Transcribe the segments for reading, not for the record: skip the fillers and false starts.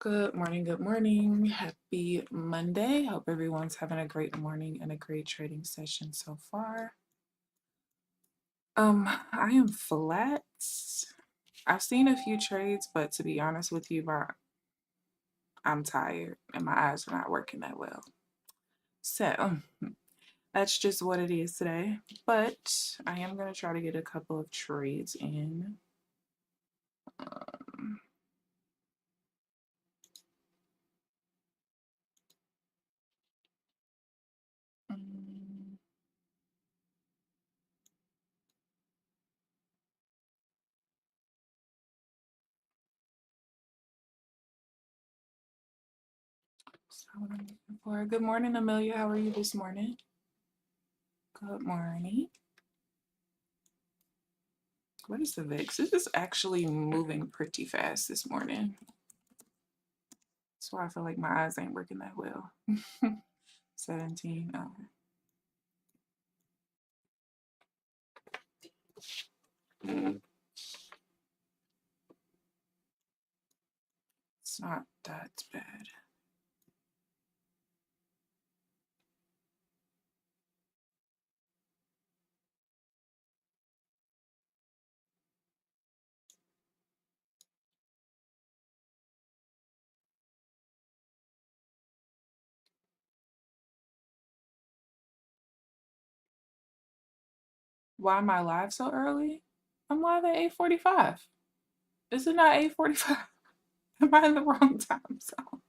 Good morning, good morning. Happy Monday. Hope everyone's having a great morning and a great trading session so far. I am flat. I've seen a few trades, but to be honest with you, I'm tired and my eyes are not working that well. So that's just what it is today. But I am going to try to get a couple of trades in. Mm, so what I'm looking for. Good morning, Amelia. How are you this morning? Good morning. What is the VIX? This is actually moving pretty fast this morning. That's why I feel like my eyes ain't working that well. 17. It's not that bad. Why am I live so early? I'm live at 8:45. Is it not 8:45? Am I in the wrong time zone?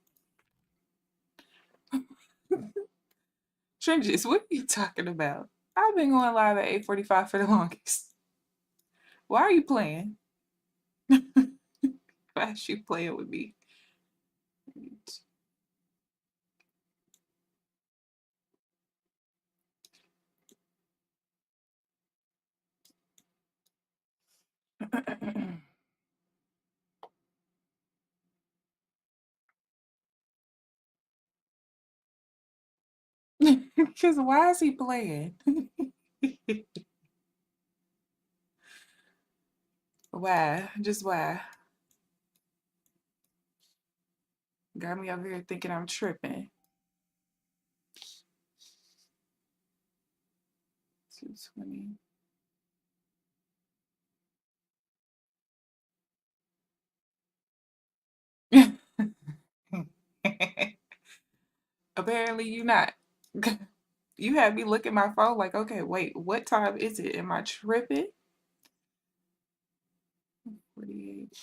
Trenches, what are you talking about? I've been going live at 8:45 for the longest. Why are you playing? Why is you playing with me? Because why is he playing? Why? Just why? Got me over here thinking I'm tripping. 220. Apparently you not. You had me look at my phone like, okay, wait, what time is it? Am I tripping? 48.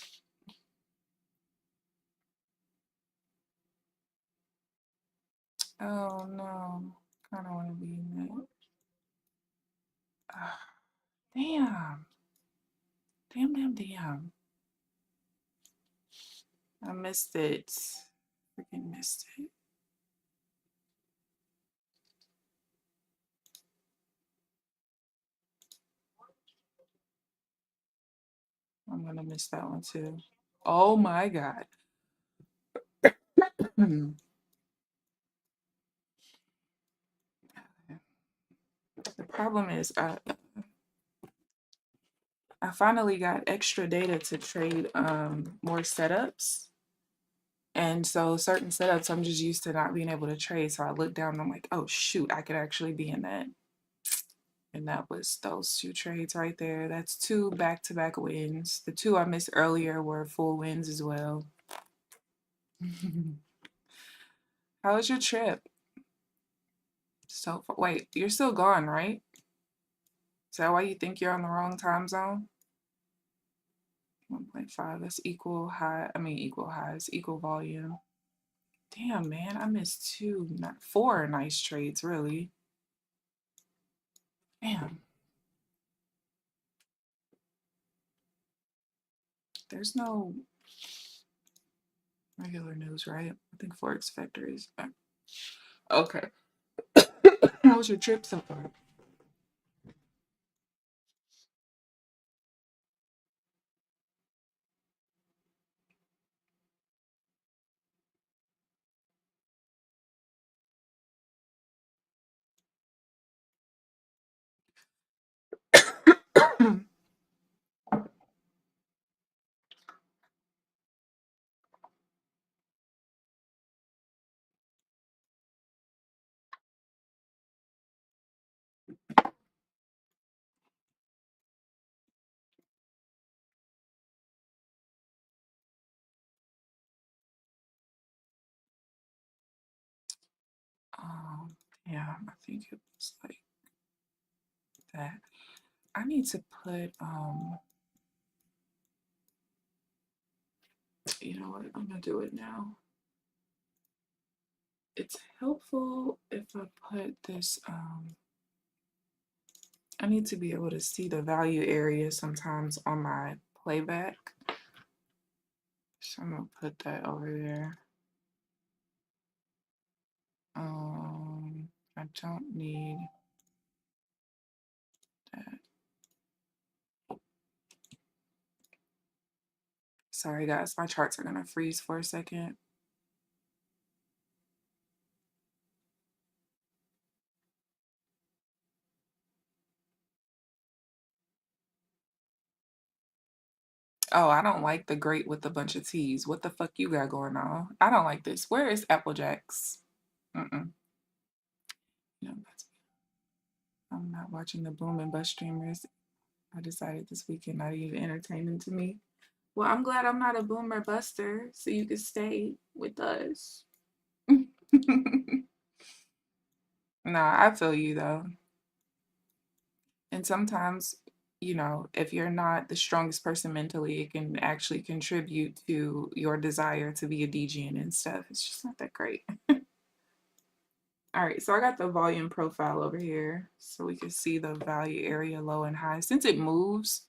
Oh no. I don't want to be in that. Ah, damn. Damn. I missed it. Freaking missed it. I'm gonna miss that one too. Oh my god. The problem is I finally got extra data to trade more setups. And so certain setups I'm just used to not being able to trade. So I look down and I'm like, oh shoot, I could actually be in that. And that was those two trades right there. That's two back-to-back wins. The two I missed earlier were full wins as well. How was your trip? So wait, you're still gone, right? Is that why you think you're on the wrong time zone? 1.5, that's equal highs, equal volume. Damn, man, I missed two, not four nice trades, really. Damn. There's no regular news, right? I think Forex Factory is back. Okay. How was your trip so far? Yeah, I think it was like that. I need to put, you know what, I'm gonna do it now. It's helpful if I put this, I need to be able to see the value area sometimes on my playback. So I'm gonna put that over there. I don't need that. Sorry guys, my charts are gonna freeze for a second. Oh, I don't like the great with a bunch of T's. What the fuck you got going on? I don't like this. Where is Applejacks? Mm-mm. No, I'm not watching the boom and bust streamers. I decided this weekend not even entertaining to me. Well, I'm glad I'm not a boomer buster, so you can stay with us. Nah, I feel you though. And sometimes, you know, if you're not the strongest person mentally, it can actually contribute to your desire to be a DJing and stuff. It's just not that great. All right, so I got the volume profile over here so we can see the value area low and high. Since it moves,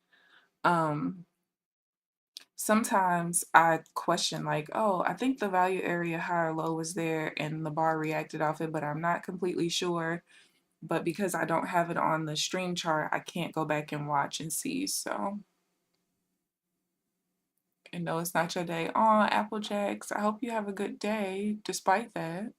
um, sometimes I question like, oh, I think the value area high or low was there and the bar reacted off it, but I'm not completely sure. But because I don't have it on the stream chart, I can't go back and watch and see. So, and no, it's not your day. Oh, Applejacks, I hope you have a good day despite that.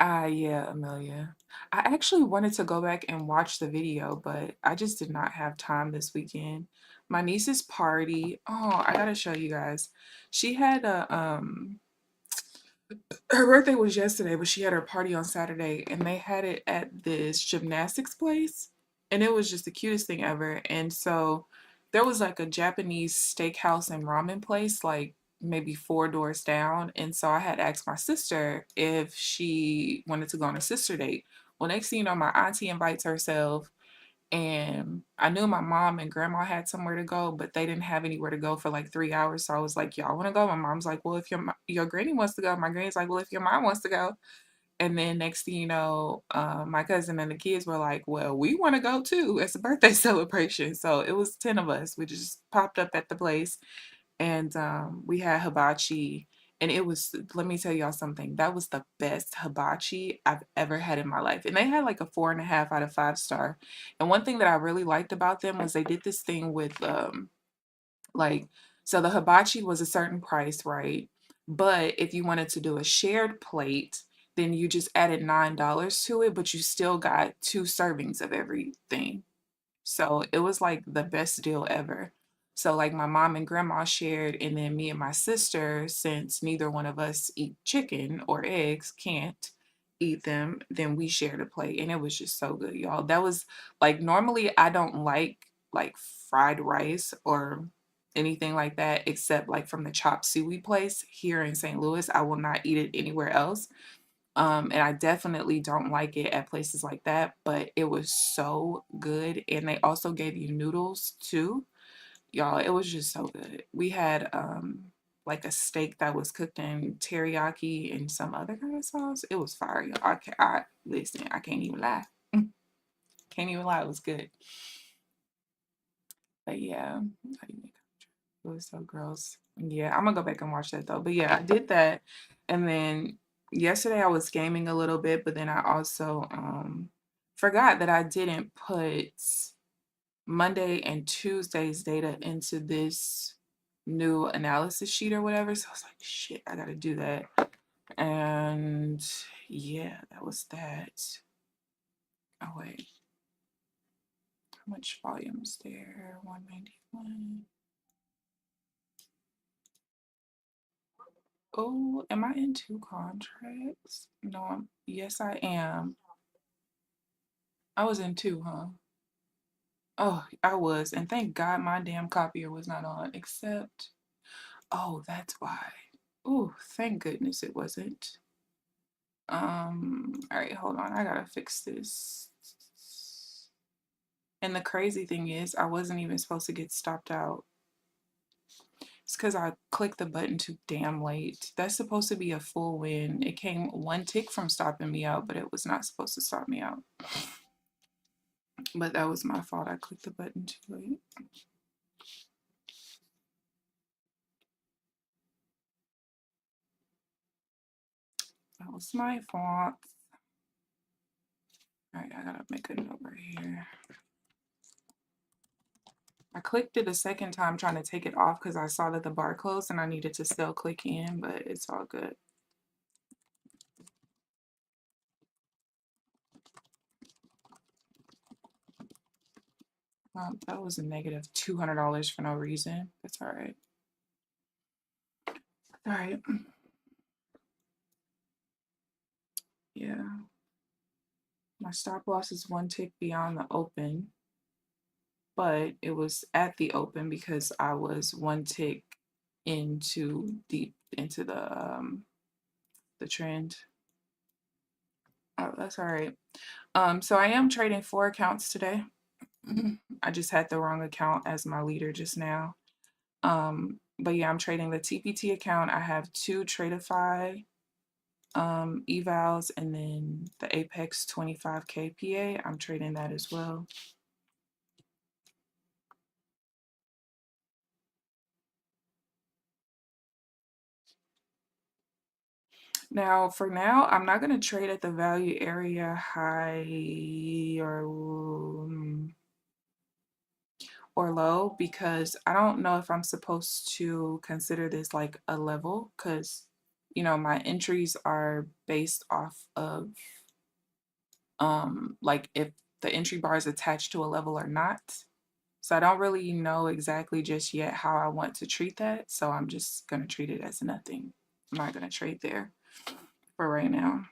Ah, yeah, Amelia. I actually wanted to go back and watch the video, but I just did not have time this weekend. My niece's party. Oh, I gotta show you guys. She had a her birthday was yesterday, but she had her party on Saturday, and they had it at this gymnastics place, and it was just the cutest thing ever. And so there was like a Japanese steakhouse and ramen place, like maybe 4 doors down. And so I had asked my sister if she wanted to go on a sister date. Well, next thing you know, my auntie invites herself, and I knew my mom and grandma had somewhere to go, but they didn't have anywhere to go for like 3 hours. So I was like, y'all want to go? My mom's like, well, if your granny wants to go. My granny's like, well, if your mom wants to go. And then next thing you know, my cousin and the kids were like, well, we want to go too. It's a birthday celebration. So it was 10 of us. We just popped up at the place, and we had hibachi. And it was, let me tell y'all something, that was the best hibachi I've ever had in my life. And they had like a 4.5 out of 5 star. And one thing that I really liked about them was they did this thing with like, so the hibachi was a certain price, right? But if you wanted to do a shared plate, then you just added $9 to it, but you still got 2 servings of everything. So it was like the best deal ever. So like my mom and grandma shared, and then me and my sister, since neither one of us eat chicken or eggs, can't eat them, then we shared a plate, and it was just so good, y'all. That was like, normally I don't like fried rice or anything like that except like from the chop suey place here in St. Louis. I will not eat it anywhere else. And I definitely don't like it at places like that, but it was so good. And they also gave you noodles too. Y'all, it was just so good. We had like a steak that was cooked in teriyaki and some other kind of sauce. It was fire, y'all. I listen, I can't even lie. Can't even lie, it was good. But yeah, how do you make it was so gross. Yeah, I'm gonna go back and watch that though. But yeah, I did that. And then yesterday I was gaming a little bit, but then I also forgot that I didn't put Monday and Tuesday's data into this new analysis sheet or whatever. So I was like, shit, I gotta do that. And yeah, that was that. Oh wait, how much volume is there? 191. Oh, am I in 2 contracts? No, yes, I am. I was in two, huh? Oh, I was. And thank God my damn copier was not on, except, oh, that's why. Oh, thank goodness it wasn't. All right, hold on. I gotta fix this. And the crazy thing is, I wasn't even supposed to get stopped out. It's because I clicked the button too damn late. That's supposed to be a full win. It came one tick from stopping me out, but it was not supposed to stop me out. But that was my fault. I clicked the button too late. That was my fault. All right, I gotta make a note right here. I clicked it a second time trying to take it off because I saw that the bar closed and I needed to still click in, but it's all good. That was a negative $200 for no reason. That's all right. All right. Yeah. My stop loss is one tick beyond the open, but it was at the open because I was one tick deep into the trend. Oh, that's all right. So I am trading 4 accounts today. I just had the wrong account as my leader just now. But yeah, I'm trading the TPT account. I have 2 Tradeify evals and then the Apex 25K PA. I'm trading that as well. Now, for now, I'm not going to trade at the value area high or low because I don't know if I'm supposed to consider this like a level because, you know, my entries are based off of like if the entry bar is attached to a level or not. So I don't really know exactly just yet how I want to treat that. So I'm just going to treat it as nothing. I'm not going to trade there for right now.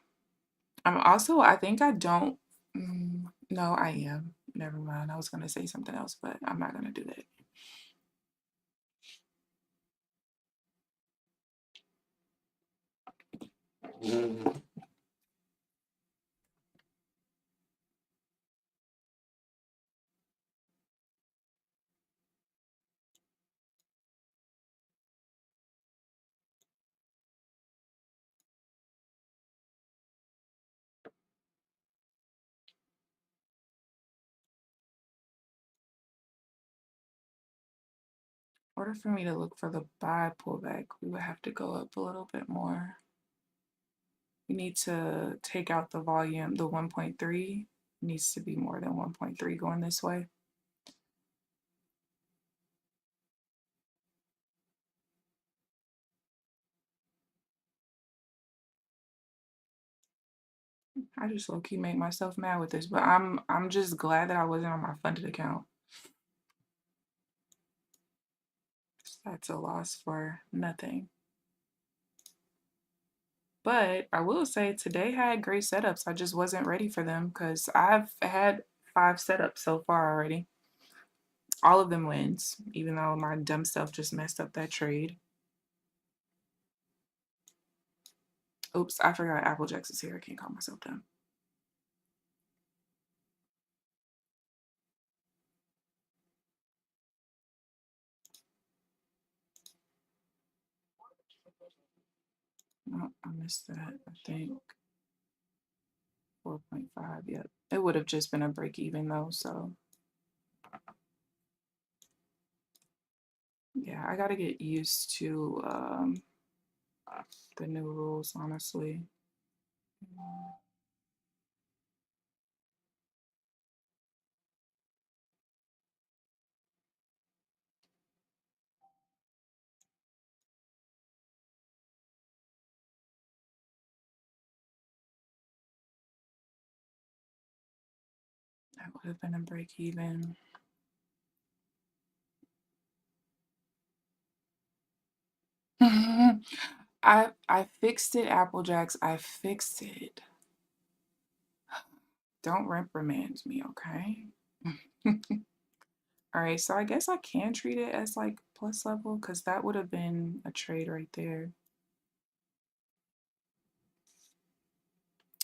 I think I don't. No, I am. Never mind. I was going to say something else, but I'm not going to do that. In order for me to look for the buy pullback, we would have to go up a little bit more. We need to take out the volume, the 1.3 needs to be more than 1.3 going this way. I just low-key made myself mad with this, but I'm just glad that I wasn't on my funded account. That's a loss for nothing. But I will say today had great setups. I just wasn't ready for them because I've had 5 setups so far already. All of them wins, even though my dumb self just messed up that trade. Oops, I forgot Applejack's is here. I can't call myself dumb. Oh, I missed that, I think. 4.5, yep. It would have just been a break even though, so. Yeah, I gotta get used to the new rules, honestly. That would have been a break even. I fixed it, Applejacks. I fixed it. Don't reprimand me, okay? All right, so I guess I can treat it as like plus level because that would have been a trade right there.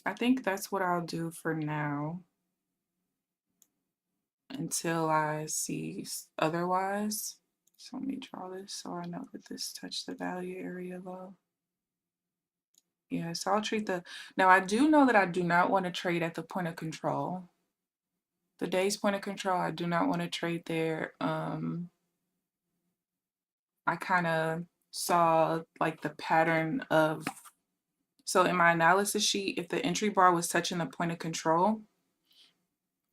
I think that's what I'll do for now until I see otherwise. So let me draw this so I know that this touched the value area low. Yeah, so I'll treat now I do know that I do not want to trade at the point of control. The day's point of control, I do not want to trade there. I kind of saw like the pattern of, so in my analysis sheet, if the entry bar was touching the point of control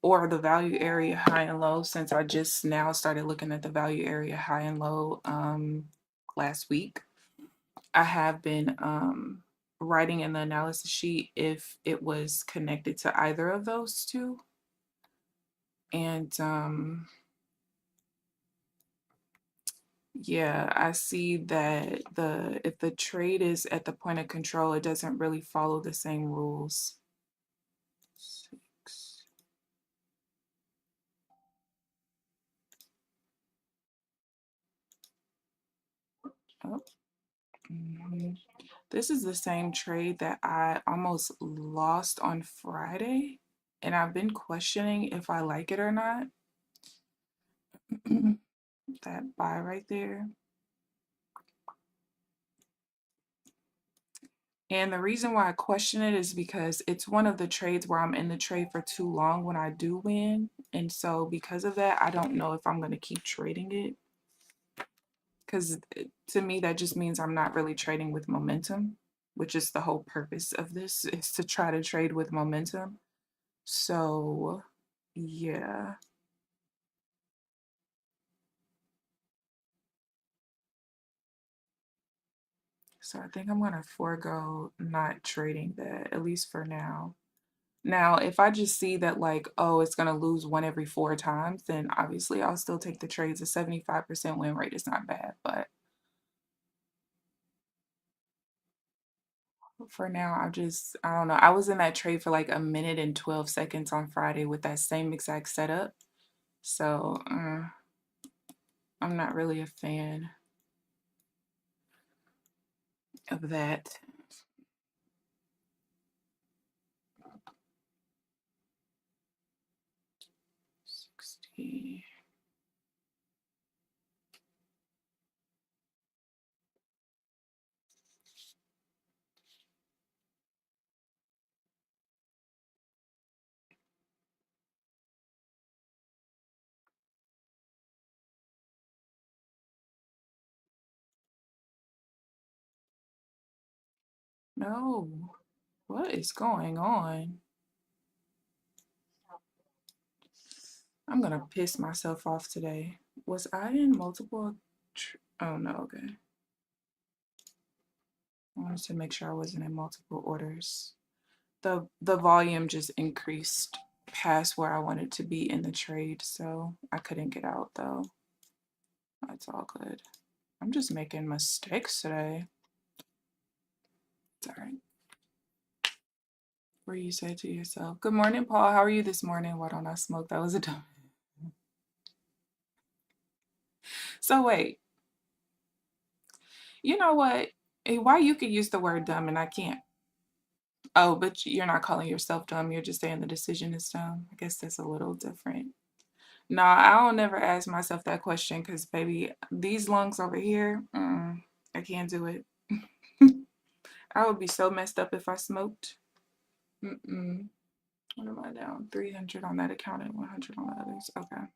or the value area high and low, since I just now started looking at the value area high and low last week, I have been writing in the analysis sheet if it was connected to either of those two. And yeah, I see that if the trade is at the point of control, it doesn't really follow the same rules. 6. Oh. This is the same trade that I almost lost on Friday, and I've been questioning if I like it or not. That buy right there. And the reason why I question it is because it's one of the trades where I'm in the trade for too long when I do win. And so because of that, I don't know if I'm going to keep trading it. Because to me, that just means I'm not really trading with momentum, which is the whole purpose of this, is to try to trade with momentum. So, yeah. So I think I'm going to forego not trading that, at least for now. Now, if I just see that like, oh, it's going to lose one every 4 times, then obviously I'll still take the trades. A 75% win rate is not bad, but for now, I don't know. I was in that trade for like a minute and 12 seconds on Friday with that same exact setup. So I'm not really a fan of that. $60. No, what is going on? I'm gonna piss myself off today. Was I in multiple? Oh no, okay. I wanted to make sure I wasn't in multiple orders. The volume just increased past where I wanted to be in the trade, so I couldn't get out though. That's all good. I'm just making mistakes today. It's all right. Where you say to yourself, "Good morning, Paul. How are you this morning? Why don't I smoke?" That was a dumb. So wait, you know what? Why you could use the word dumb and I can't? Oh, but you're not calling yourself dumb. You're just saying the decision is dumb. I guess that's a little different. No, I don't never ask myself that question because, baby, these lungs over here, I can't do it. I would be so messed up if I smoked. Mm-mm. What am I down? 300 on that account and 100 on the others. Okay.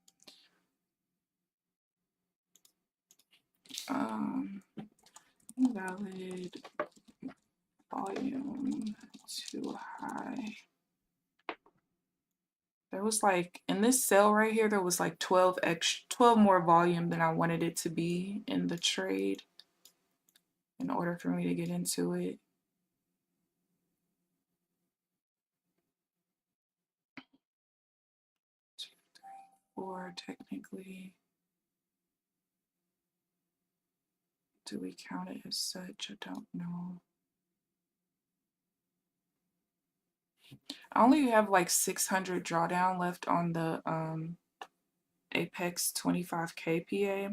Invalid volume too high. There was like, in this cell right here, there was like 12 more volume than I wanted it to be in the trade in order for me to get into it. 2, 3, 4, technically. Do we count it as such? I don't know. I only have like 600 drawdown left on the Apex 25K PA.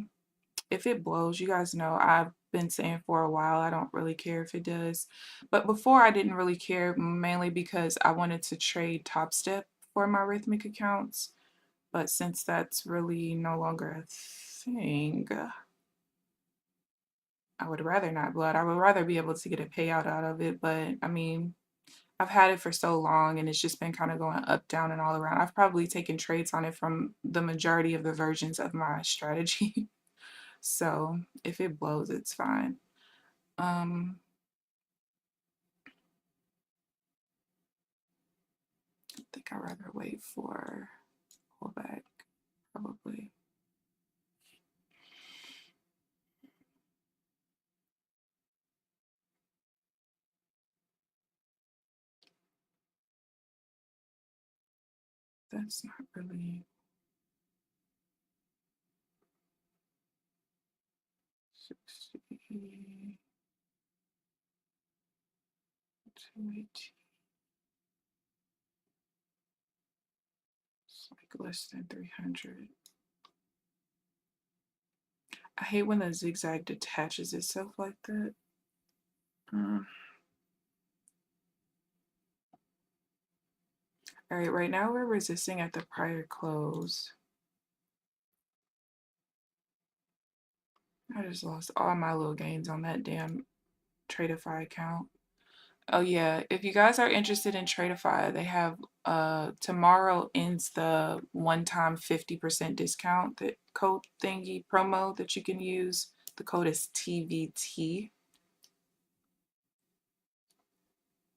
If it blows, you guys know I've been saying for a while, I don't really care if it does. But before I didn't really care, mainly because I wanted to trade Top Step for my Rhythmic accounts. But since that's really no longer a thing, I would rather not blood. I would rather be able to get a payout out of it. But I mean, I've had it for so long and it's just been kind of going up, down, and all around. I've probably taken trades on it from the majority of the versions of my strategy. So if it blows, it's fine. I think I'd rather wait for pullback, probably. That's not really 60, 280. It's like less than 300. I hate when the zigzag detaches itself like that. All right, right now we're resisting at the prior close. I just lost all my little gains on that damn Tradeify account. Oh yeah, if you guys are interested in Tradeify, they have tomorrow ends the one-time 50% discount, that code thingy promo that you can use. The code is TVT.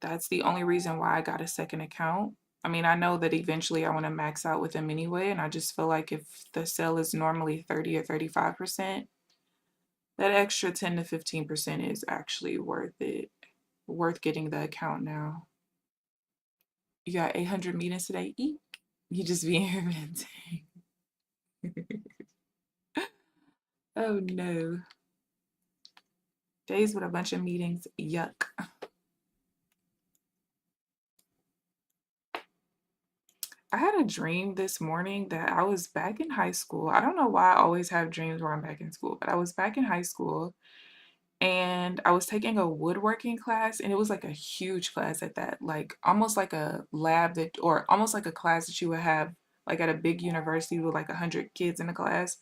That's the only reason why I got a second account. I mean, I know that eventually I want to max out with them anyway, and I just feel like if the sale is normally 30 or 35%, that extra 10 to 15% is actually worth it. Worth getting the account now. You got 800 meetings today? Eek. You just be in here venting. Oh no. Days with a bunch of meetings. Yuck. I had a dream this morning that I was back in high school. I don't know why I always have dreams where I'm back in school, but I was back in high school and I was taking a woodworking class, and it was like a huge class at that, like almost like a lab that, or almost like a class that you would have like at a big university with like 100 kids in a class.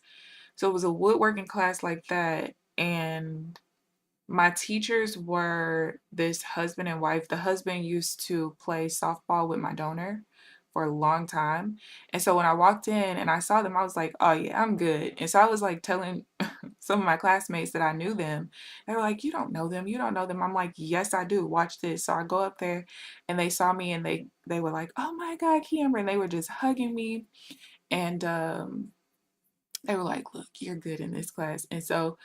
So it was a woodworking class like that, and my teachers were this husband and wife. The husband used to play softball with my donor for a long time. And so when I walked in and I saw them, I was like, oh yeah, I'm good. And so I was like telling some of my classmates that I knew them. They were like, you don't know them. You don't know them. I'm like, yes, I do. Watch this. So I go up there and they saw me and they were like, oh my God, Keamber. And they were just hugging me. And they were like, look, you're good in this class. And so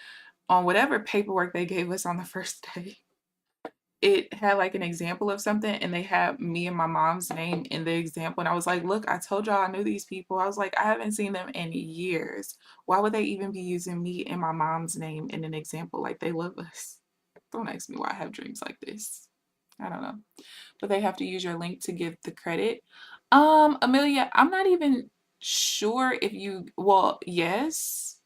on whatever paperwork they gave us on the first day, it had like an example of something and they had me and my mom's name in the example. And I was like, look, I told y'all I knew these people. I was like, I haven't seen them in years. Why would they even be using me and my mom's name in an example? Like, they love us. Don't ask me why I have dreams like this. I don't know. But they have to use your link to give the credit. Amelia, I'm not even sure if you, well, yes,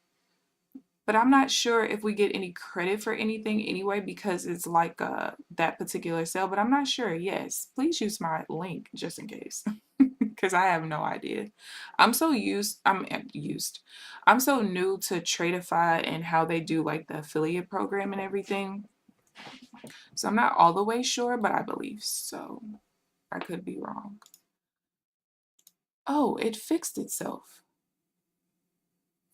but I'm not sure if we get any credit for anything anyway because it's like that particular sale. But I'm not sure. Yes, please use my link just in case, because I have no idea. I'm so used. I'm so new to Tradeify and how they do like the affiliate program and everything. So I'm not all the way sure, but I believe so. I could be wrong. Oh, it fixed itself.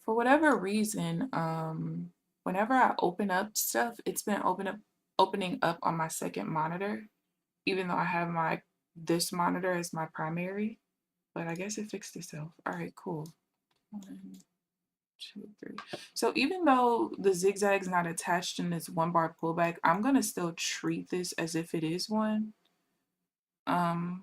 For whatever reason, whenever I open up stuff, it's been opening up on my second monitor, even though I have this monitor as my primary. But I guess it fixed itself. All right, cool. 1, 2, 3. So even though the zigzag's not attached in this 1 bar pullback, I'm gonna still treat this as if it is one. 1,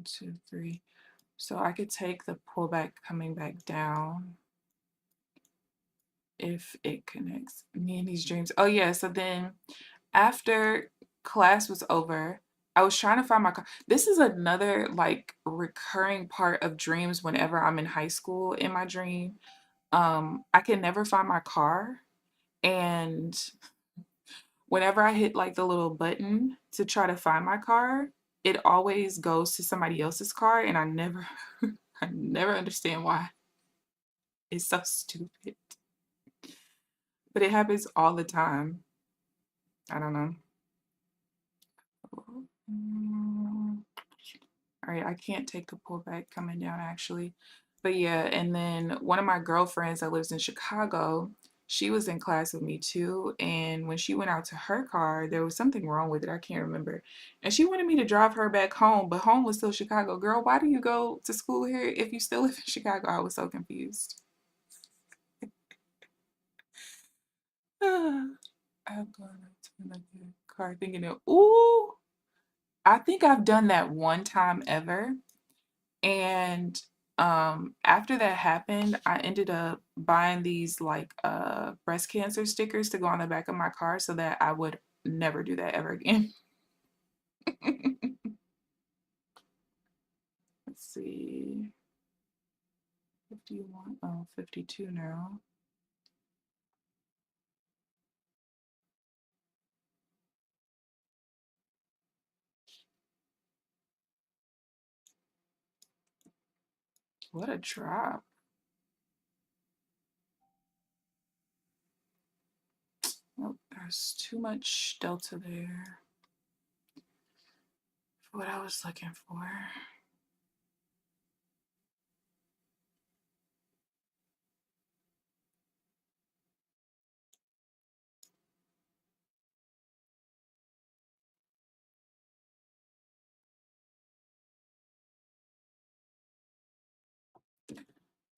2, 3. So I could take the pullback coming back down if it connects. Me and these dreams. Oh yeah, so then after class was over, I was trying to find my car. This is another like recurring part of dreams whenever I'm in high school in my dream. I can never find my car. And whenever I hit like the little button to try to find my car, it always goes to somebody else's car. And I never, I never understand why. It's so stupid. But it happens all the time. I don't know. Mm, all right, I can't take the pullback coming down actually. But yeah, and then one of my girlfriends that lives in Chicago, she was in class with me too. And when she went out to her car, there was something wrong with it. I can't remember. And she wanted me to drive her back home, but home was still Chicago. Girl, why do you go to school here if you still live in Chicago? I was so confused. I've gone up to another car thinking, ooh, I think I've done that one time ever. And after that happened, I ended up buying these like breast cancer stickers to go on the back of my car so that I would never do that ever again. Let's see. 51, oh, 52 now. What a drop. Oh, there's too much delta there for what I was looking for.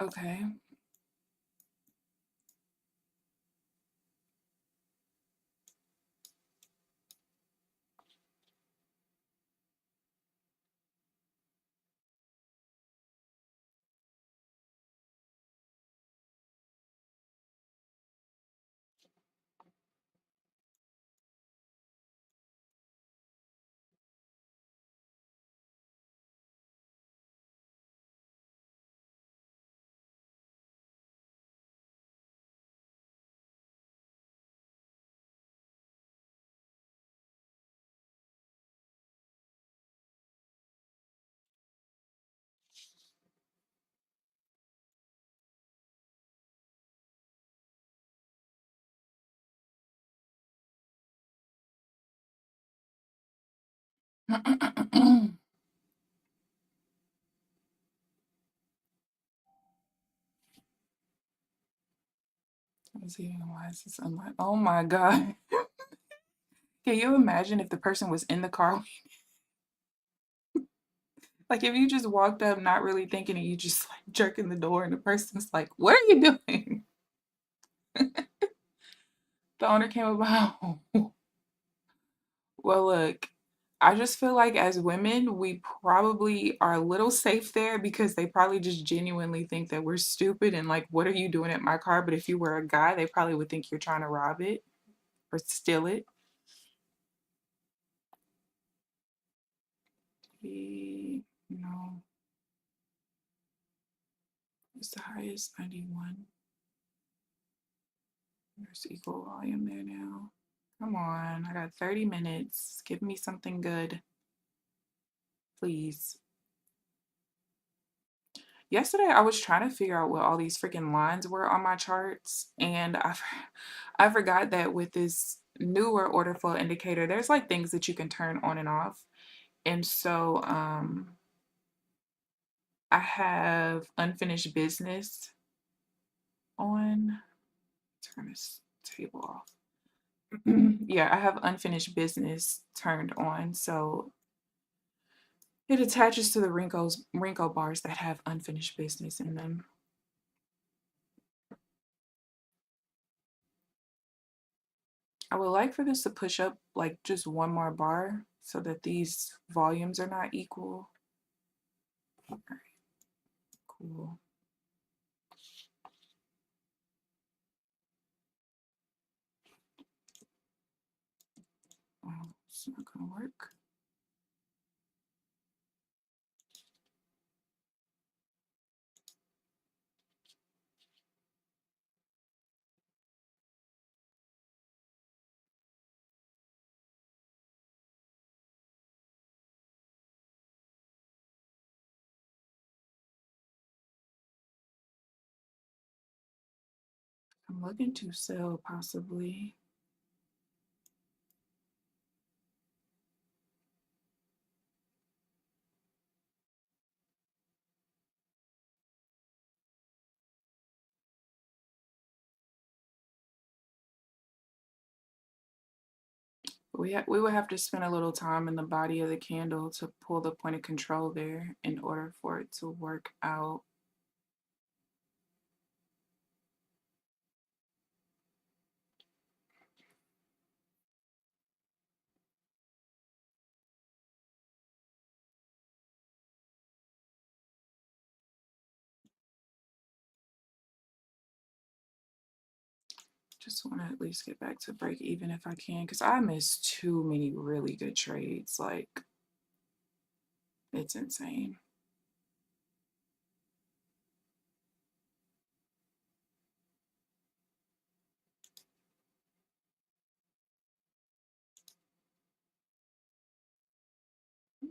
Okay. Let's see, why is this unlocked? Oh my God. Can you imagine if the person was in the car? Like if you just walked up not really thinking and you just like jerking the door and the person's like, what are you doing? The owner came about. Well, look, I just feel like as women, we probably are a little safe there because they probably just genuinely think that we're stupid and like, what are you doing at my car? But if you were a guy, they probably would think you're trying to rob it or steal it. No, it's the highest 91. There's equal volume there now. Come on, I got 30 minutes. Give me something good, please. Yesterday, I was trying to figure out what all these freaking lines were on my charts, and I forgot that with this newer order flow indicator, there's like things that you can turn on and off. And so I have unfinished business on. Turn this table off. Yeah, I have unfinished business turned on, so it attaches to the Renko bars that have unfinished business in them. I would like for this to push up like just one more bar so that these volumes are not equal. All right, cool. Oh, it's not gonna work. I'm looking to sell possibly. We would have to spend a little time in the body of the candle to pull the point of control there in order for it to work out. Just want to at least get back to break even if I can, because I missed too many really good trades. Like, it's insane.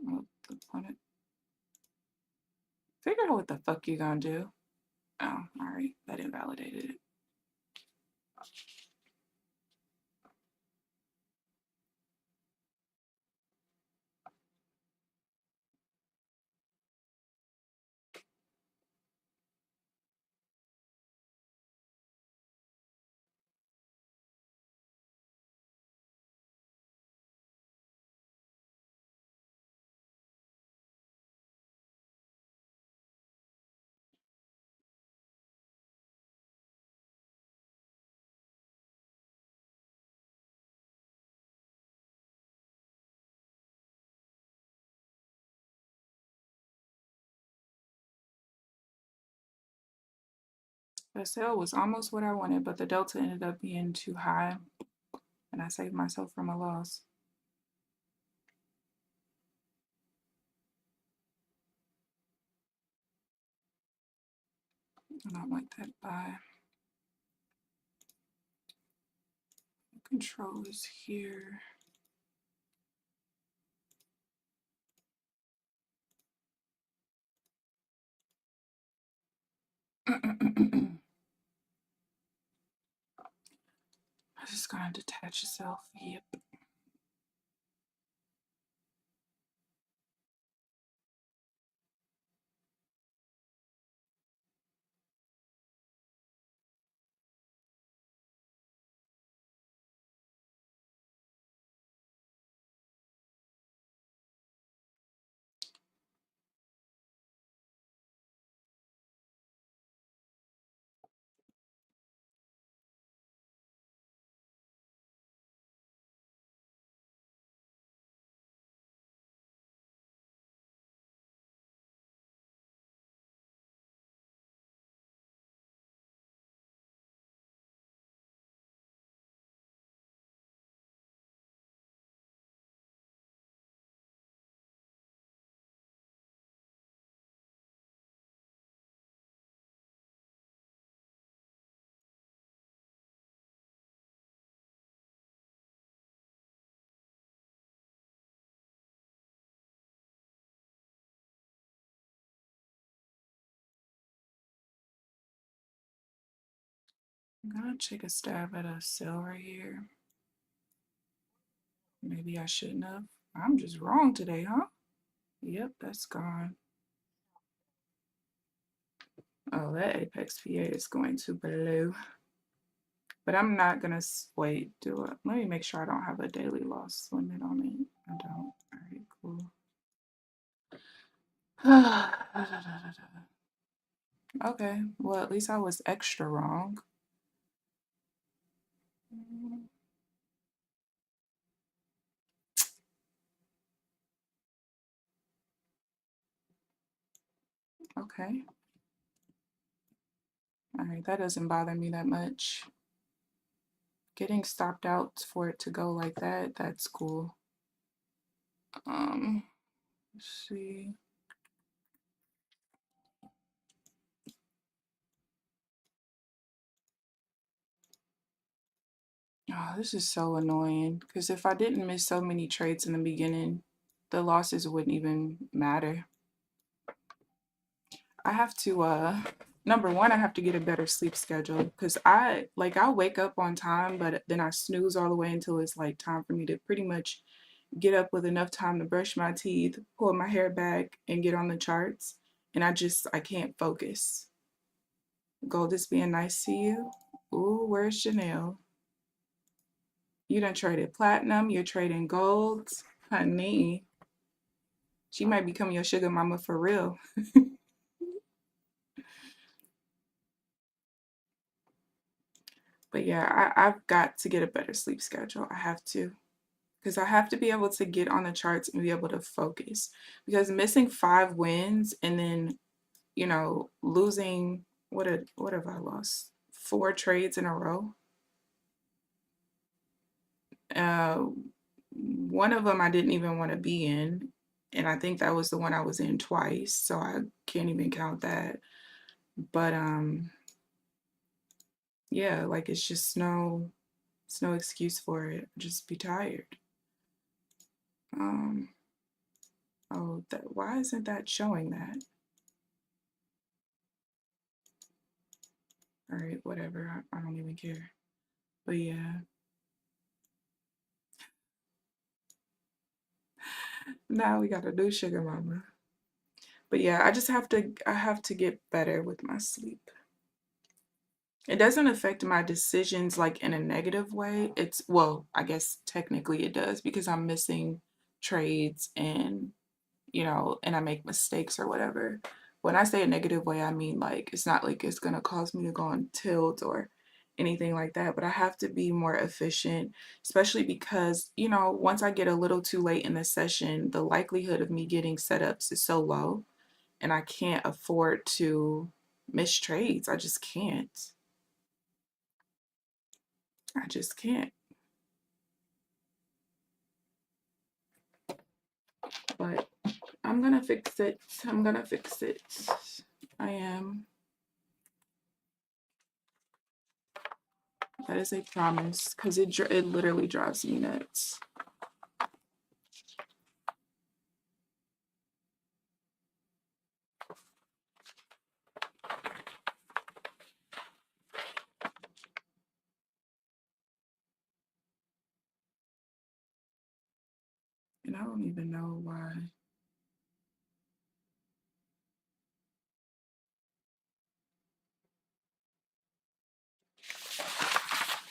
What the point of, figure out what the fuck you gonna do. Oh, all right, that invalidated it. The sale was almost what I wanted, but the delta ended up being too high, and I saved myself from a loss. I don't like that buy. Control is here. I'm just gonna detach yourself. Yep. I'm gonna take a stab at a sell right here. Maybe I shouldn't have. I'm just wrong today, huh? Yep, that's gone. Oh, that Apex PA is going to blow. But I'm not gonna wait, do it. Let me make sure I don't have a daily loss limit on it. I don't. Alright, cool. Okay, well, at least I was extra wrong. Okay. Alright, that doesn't bother me that much. Getting stopped out for it to go like that, that's cool. Let's see. Oh, this is so annoying because if I didn't miss so many trades in the beginning, the losses wouldn't even matter. I have to number one, I have to get a better sleep schedule because I'll wake up on time, but then I snooze all the way until it's like time for me to pretty much get up with enough time to brush my teeth, pull my hair back, and get on the charts. And I can't focus. Gold is being nice to you. Ooh, where's Chanel? You done traded platinum, you're trading gold. Honey, she might become your sugar mama for real. But yeah, I've got to get a better sleep schedule. I have to. Because I have to be able to get on the charts and be able to focus. Because missing 5 wins and then, losing what have I lost? 4 trades in a row. Uh, one of them I didn't even want to be in, and I think that was the one I was in twice, so I can't even count that. But yeah, like it's no excuse for it. Just be tired. Um, oh, why isn't that showing that? All right, whatever. I don't even care. But yeah, now we got a new sugar mama. But yeah, I have to get better with my sleep. It doesn't affect my decisions like in a negative way. Well, I guess technically it does because I'm missing trades and I make mistakes or whatever. When I say a negative way, I mean like it's not like it's gonna cause me to go on tilt or anything like that, but I have to be more efficient, especially because, once I get a little too late in the session, the likelihood of me getting setups is so low and I can't afford to miss trades. I just can't. I just can't. But I'm gonna fix it. I'm gonna fix it. I am. That is a promise because it literally drives me nuts. And I don't even know why.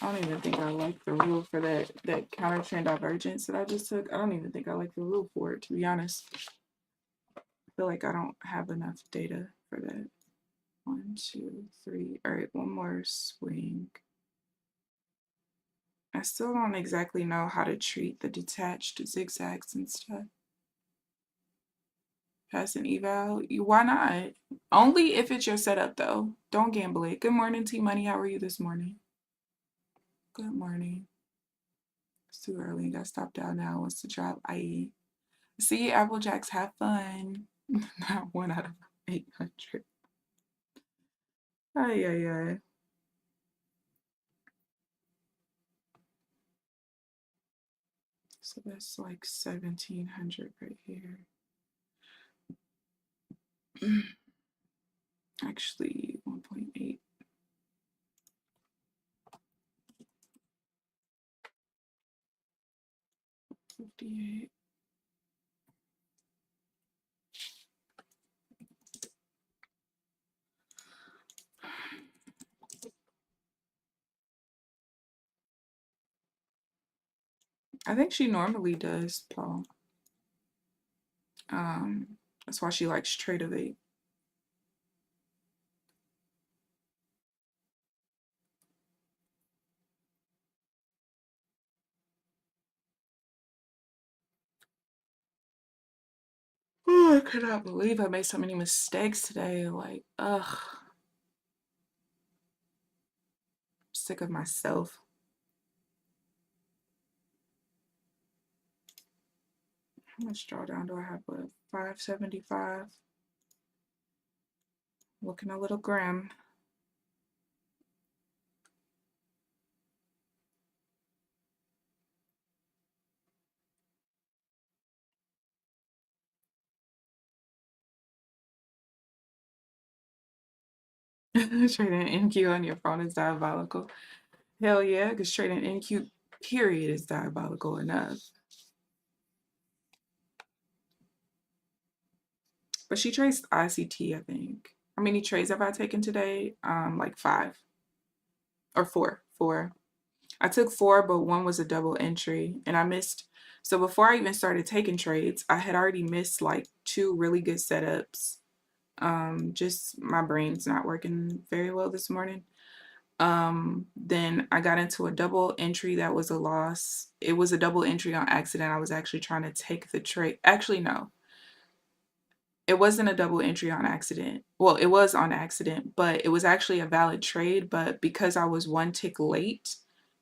I don't even think I like the rule for that counter trend divergence that I just took. I don't even think I like the rule for it, to be honest. I feel like I don't have enough data for that. 1, 2, 3. All right, one more swing. I still don't exactly know how to treat the detached zigzags and stuff. Pass an eval. Why not? Only if it's your setup, though. Don't gamble it. Good morning, T Money. How are you this morning? Good morning. It's too early. Got stopped out now. Wants to drop IE. See, Applejacks, have fun. Not 1 out of 800. Ay, ay, ay. So that's like 1700 right here. Actually, 1.8. 58. I think she normally does, Paul. That's why she likes Tradeovate. Oh, I could not believe I made so many mistakes today. Like, ugh. I'm sick of myself. How much drawdown do I have left? 575. Looking a little grim. Trading NQ on your phone is diabolical. Hell yeah, because trading NQ period is diabolical enough. But she traced ICT, I think. How many trades have I taken today? Like 5 or 4. 4. I took 4, but one was a double entry and I missed. So before I even started taking trades, I had already missed like 2 really good setups. Just my brain's not working very well this morning. Then I got into a double entry that was a loss. It was a double entry on accident. I was actually trying to take the trade. Actually, no, it wasn't a double entry on accident. Well, it was on accident, but it was actually a valid trade. But because I was 1 tick late,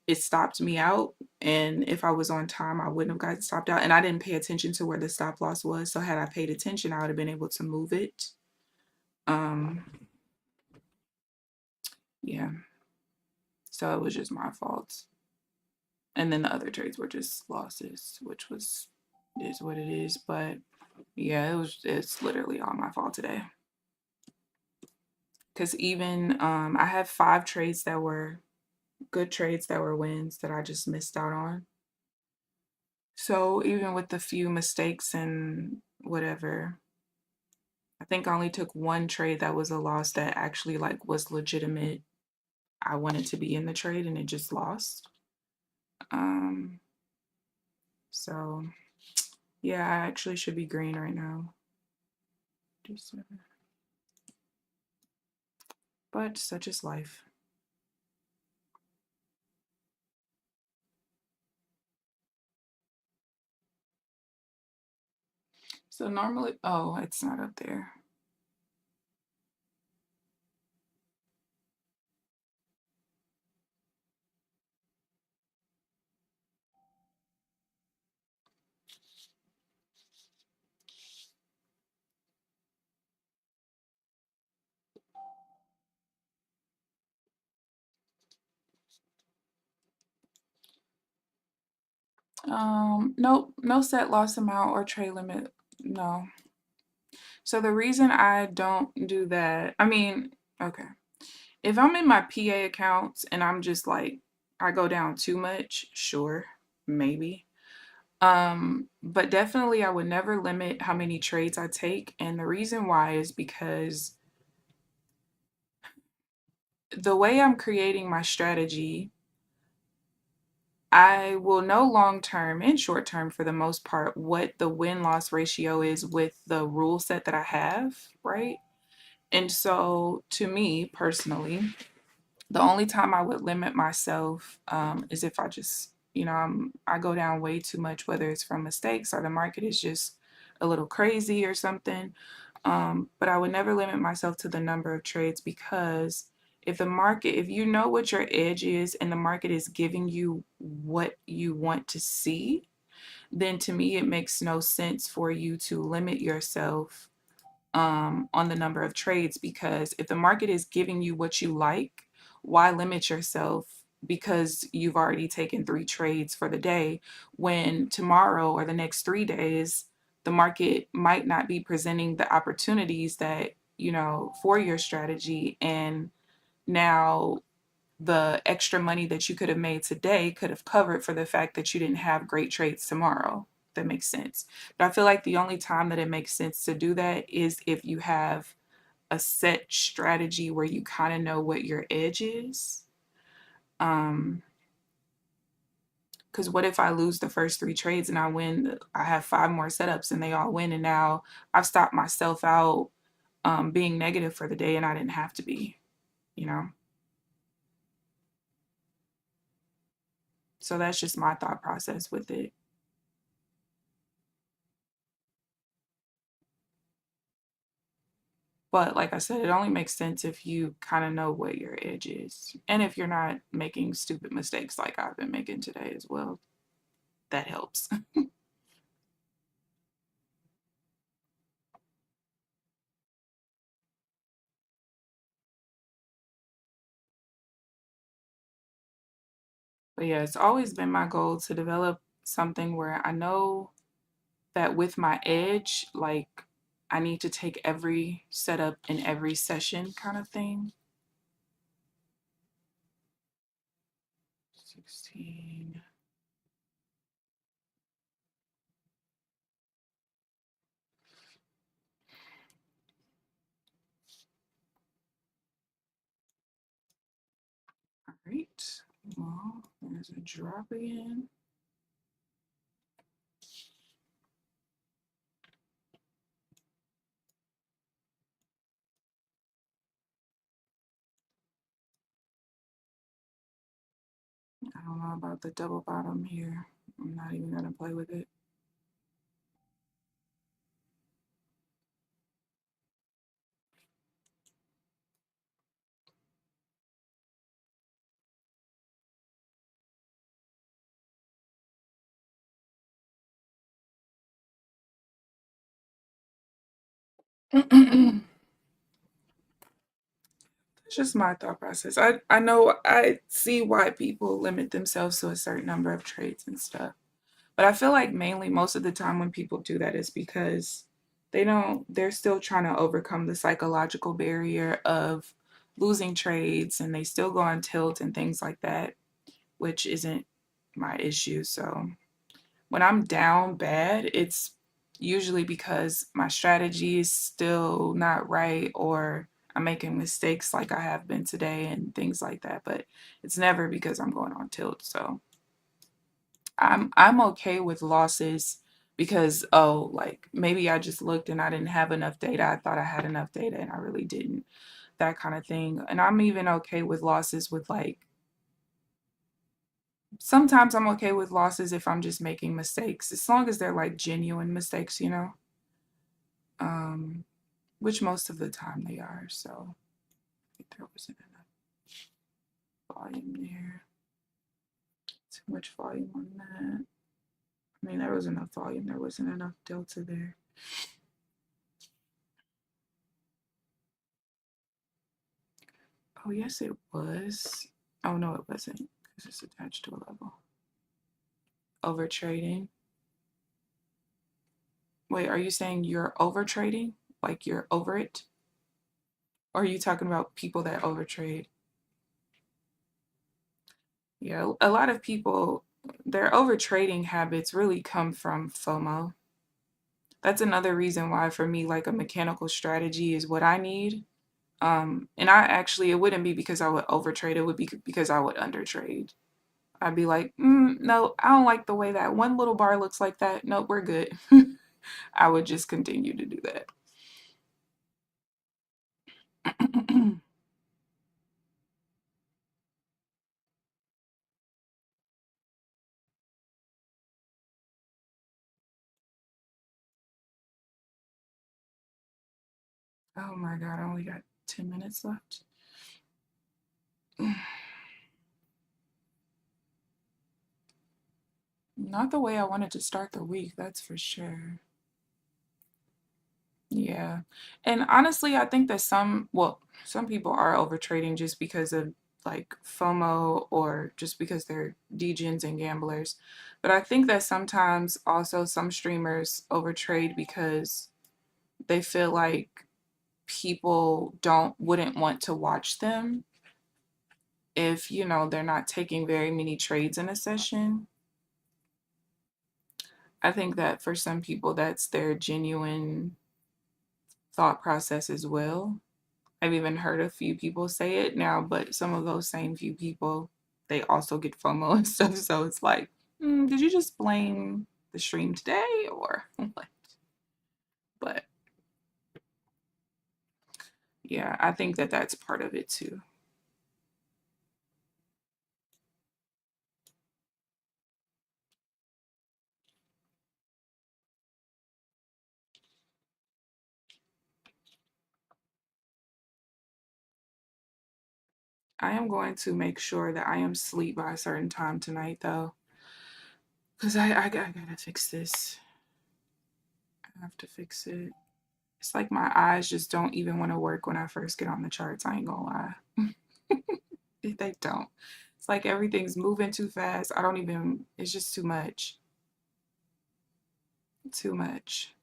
it stopped me out. And if I was on time, I wouldn't have gotten stopped out. And I didn't pay attention to where the stop loss was. So had I paid attention, I would have been able to move it. Um, yeah. So it was just my fault. And then the other trades were just losses, which is what it is. But yeah, it's literally all my fault today. Because even I have 5 trades that were good trades that were wins that I just missed out on. So even with the few mistakes and whatever, I think I only took 1 trade that was a loss that actually like was legitimate. I wanted to be in the trade and it just lost. So yeah, I actually should be green right now. But such is life. So normally, oh, it's not up there. Nope, no set loss amount or trade limit. No. So the reason I don't do that, I mean, okay. If I'm in my PA accounts and I'm just like, I go down too much, sure, maybe. But definitely I would never limit how many trades I take. And the reason why is because the way I'm creating my strategy, I will know long term and short term for the most part what the win loss ratio is with the rule set that I have, right? And so to me personally, the only time I would limit myself is if I just, I go down way too much, whether it's from mistakes or the market is just a little crazy or something. But I would never limit myself to the number of trades because if you know what your edge is and the market is giving you what you want to see, then to me, it makes no sense for you to limit yourself on the number of trades because if the market is giving you what you like, why limit yourself because you've already taken 3 trades for the day when tomorrow or the next 3 days the market might not be presenting the opportunities that for your strategy, and now the extra money that you could have made today could have covered for the fact that you didn't have great trades tomorrow. That makes sense. But I feel like the only time that it makes sense to do that is if you have a set strategy where you kind of know what your edge is. Because what if I lose the first 3 trades and I win? I have 5 more setups and they all win, and now I've stopped myself out being negative for the day, and I didn't have to be, you know. So that's just my thought process with it. But like I said, it only makes sense if you kind of know what your edge is. And if you're not making stupid mistakes like I've been making today as well, that helps. But yeah, it's always been my goal to develop something where I know that with my edge, like I need to take every setup in every session kind of thing. 16. All right. Well, there's a drop again. I don't know about the double bottom here. I'm not even gonna play with it. It's just my thought process. I know I see why people limit themselves to a certain number of trades and stuff. But I feel like mainly most of the time when people do that is because they're still trying to overcome the psychological barrier of losing trades and they still go on tilt and things like that, which isn't my issue. So when I'm down bad, it's usually because my strategy is still not right or I'm making mistakes like I have been today and things like that. But it's never because I'm going on tilt. So I'm okay with losses because like maybe I just looked and I didn't have enough data. I thought I had enough data and I really didn't. That kind of thing. And I'm even okay with losses with like sometimes I'm okay with losses if I'm just making mistakes, as long as they're like genuine mistakes, you know? Um, which most of the time they are. So I think there wasn't enough volume there. Too much volume on that. I mean, there was enough volume. There wasn't enough delta there. Oh, yes, it was. Oh, no, it wasn't because it's attached to a level. Over trading. Wait, are you saying you're over trading? Like you're over it? Or are you talking about people that overtrade? Yeah, a lot of people, their overtrading habits really come from FOMO. That's another reason why, for me, like a mechanical strategy is what I need. And I actually, it wouldn't be because I would overtrade, it would be because I would undertrade. I'd be like, no, I don't like the way that one little bar looks like that. Nope, we're good. I would just continue to do that. Oh my God, I only got 10 minutes left. Not the way I wanted to start the week, that's for sure. Yeah. And honestly, I think that some people are overtrading just because of like FOMO or just because they're degens and gamblers. But I think that sometimes also some streamers overtrade because they feel like people don't wouldn't want to watch them if, they're not taking very many trades in a session. I think that for some people that's their genuine thought process as well. I've even heard a few people say it now, but some of those same few people, they also get FOMO and stuff. So it's like, did you just blame the stream today or what? But yeah, I think that that's part of it too. I am going to make sure that I am asleep by a certain time tonight, though, because I gotta fix this. I have to fix it. It's like my eyes just don't even want to work when I first get on the charts. I ain't gonna lie. They don't. It's like everything's moving too fast. I don't even, it's just too much. Too much.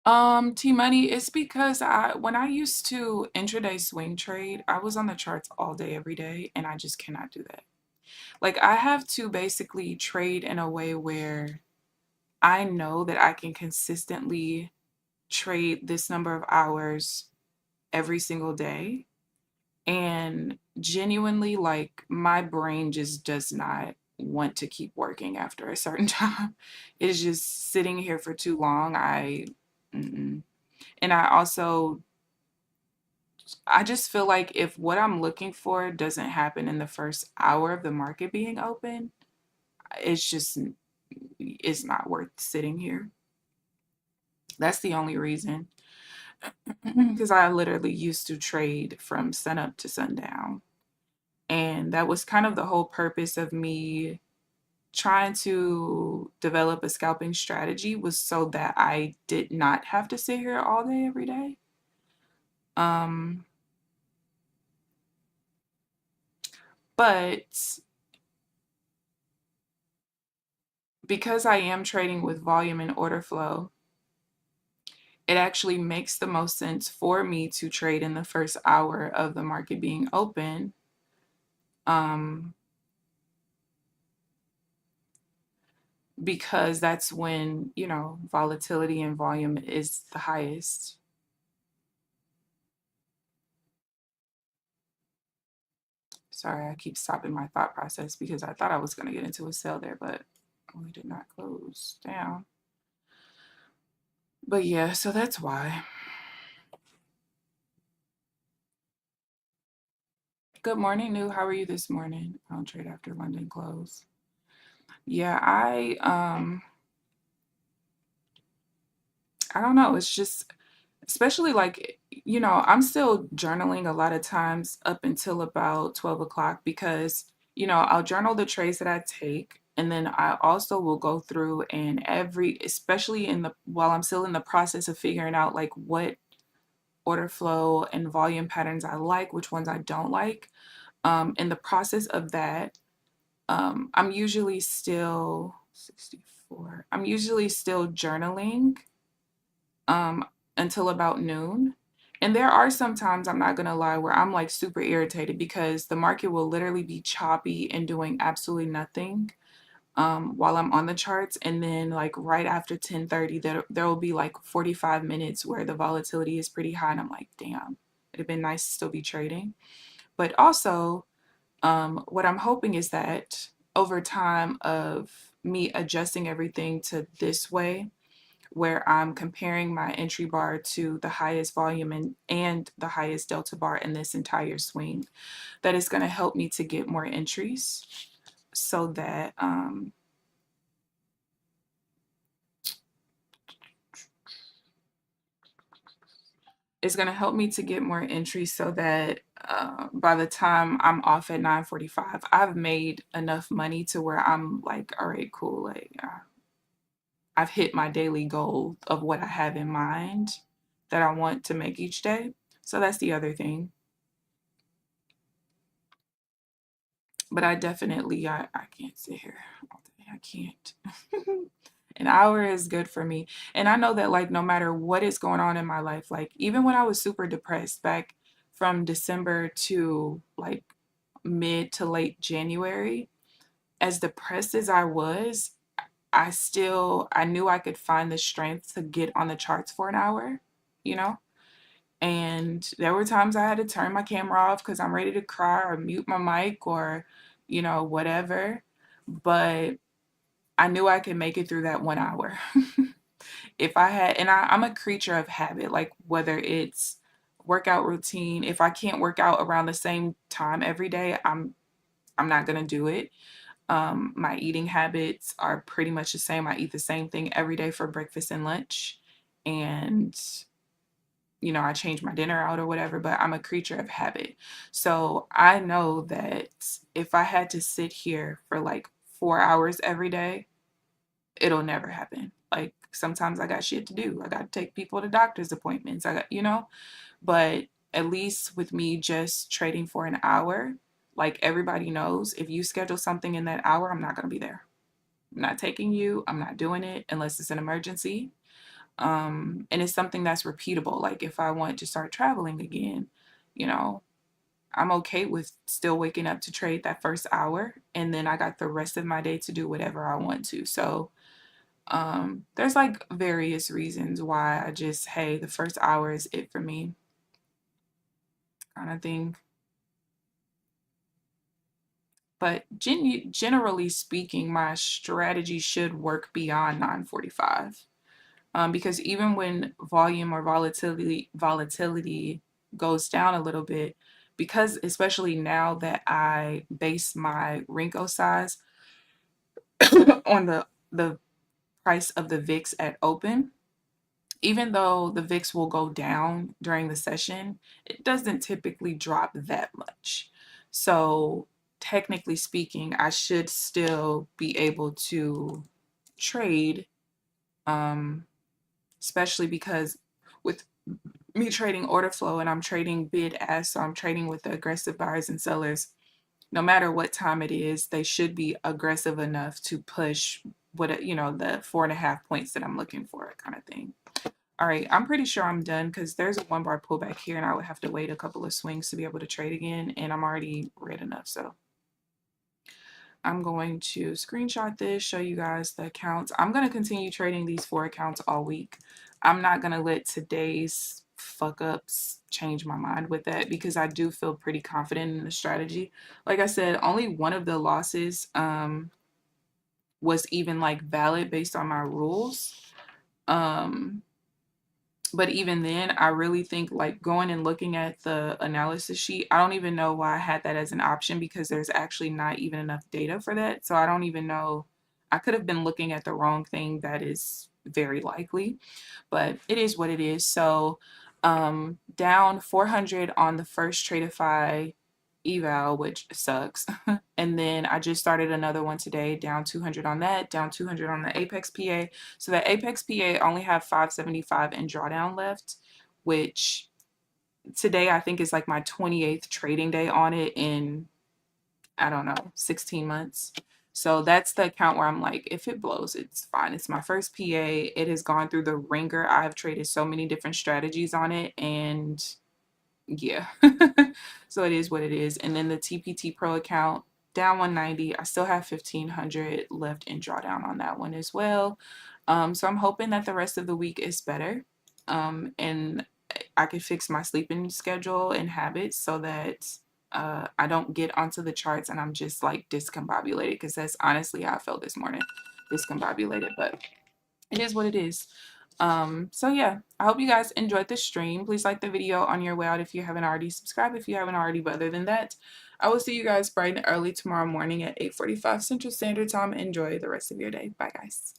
T Money, it's because when I used to intraday swing trade, I was on the charts all day, every day, and I just cannot do that. Like I have to basically trade in a way where I know that I can consistently trade this number of hours every single day. And genuinely, like my brain just does not want to keep working after a certain time. It's just sitting here for too long. Mm-mm. And I just feel like if what I'm looking for doesn't happen in the first hour of the market being open, it's just, it's not worth sitting here. That's the only reason. Because I literally used to trade from sunup to sundown. And that was kind of the whole purpose of me trying to develop a scalping strategy, was so that I did not have to sit here all day every day. Um, but because I am trading with volume and order flow, it actually makes the most sense for me to trade in the first hour of the market being open. Um, because that's when, volatility and volume is the highest. Sorry, I keep stopping my thought process because I thought I was going to get into a sell there, but we did not close down. But yeah, so that's why. Good morning, New. How are you this morning? I don't trade after London close. Yeah, I don't know. It's just, especially like, I'm still journaling a lot of times up until about 12 o'clock because, I'll journal the trades that I take. And then I also will go through and especially while I'm still in the process of figuring out like what order flow and volume patterns I like, which ones I don't like. In the process of that, I'm usually still 64. I'm usually still journaling um, until about noon. And there are some times, I'm not going to lie, where I'm like super irritated because the market will literally be choppy and doing absolutely nothing while I'm on the charts. And then like right after 10:30, there will be like 45 minutes where the volatility is pretty high. And I'm like, damn, it'd have been nice to still be trading. But also, what I'm hoping is that over time of me adjusting everything to this way, where I'm comparing my entry bar to the highest volume and the highest delta bar in this entire swing, that is going to help me to get more entries so that it's going to help me to get more entries so that by the time I'm off at 9:45, I've made enough money to where I'm like, all right, cool. Like I've hit my daily goal of what I have in mind that I want to make each day. So that's the other thing. But I definitely, I can't sit here all day. I can't. An hour is good for me. And I know that like no matter what is going on in my life, like even when I was super depressed back from December to like mid to late January, as depressed as I was, I knew I could find the strength to get on the charts for an hour, you know? And there were times I had to turn my camera off because I'm ready to cry or mute my mic or, whatever. But I knew I could make it through that 1 hour. If I had, and I'm a creature of habit, like whether it's workout routine, if I can't work out around the same time every day, I'm not gonna do it. My eating habits are pretty much the same. I eat the same thing every day for breakfast and lunch. And I change my dinner out or whatever, but I'm a creature of habit. So I know that if I had to sit here for like 4 hours every day, it'll never happen. Like sometimes I got shit to do. I got to take people to doctor's appointments. But at least with me just trading for an hour, like everybody knows, if you schedule something in that hour, I'm not going to be there. I'm not taking you. I'm not doing it unless it's an emergency. And it's something that's repeatable. Like if I want to start traveling again, you know, I'm okay with still waking up to trade that first hour, and then I got the rest of my day to do whatever I want to. So there's like various reasons why I just, hey, the first hour is it for me kind of thing. But generally speaking, my strategy should work beyond 9:45. Because even when volume or volatility goes down a little bit, because especially now that I base my Renko size on the price of the VIX at open, even though the VIX will go down during the session, it doesn't typically drop that much. So technically speaking, I should still be able to trade, um, especially because with me trading order flow and I'm trading bid ask, so I'm trading with the aggressive buyers and sellers. No matter what time it is, they should be aggressive enough to push what, you know, the 4.5 points that I'm looking for, kind of thing. All right, I'm pretty sure I'm done because there's a 1 bar pullback here and I would have to wait a couple of swings to be able to trade again, and I'm already red enough. So I'm going to screenshot this, show you guys the accounts. I'm going to continue trading these 4 accounts all week. I'm not going to let today's fuck ups change my mind with that because I do feel pretty confident in the strategy. Like I said, only one of the losses was even like valid based on my rules. But even then, I really think like going and looking at the analysis sheet, I don't even know why I had that as an option because there's actually not even enough data for that. So I don't even know. I could have been looking at the wrong thing. That is very likely, but it is what it is. So down 400 on the first Tradeify eval, which sucks. And then I just started another one today, down 200 on that, down 200 on the Apex PA. So the Apex PA only have 575 in drawdown left, which today I think is like my 28th trading day on it in, I don't know, 16 months. So that's the account where I'm like, if it blows, it's fine. It's my first PA. It has gone through the ringer. I've traded so many different strategies on it, and yeah. So it is what it is. And then the TPT Pro account, down 190. I still have 1,500 left in drawdown on that one as well. So I'm hoping that the rest of the week is better. And I could fix my sleeping schedule and habits so that I don't get onto the charts and I'm just like discombobulated, because that's honestly how I felt this morning. Discombobulated, but it is what it is. So yeah, I hope you guys enjoyed the stream. Please like the video on your way out if you haven't already. Subscribe if you haven't already. But other than that, I will see you guys bright and early tomorrow morning at 8:45 Central Standard Time. Enjoy the rest of your day. Bye, guys.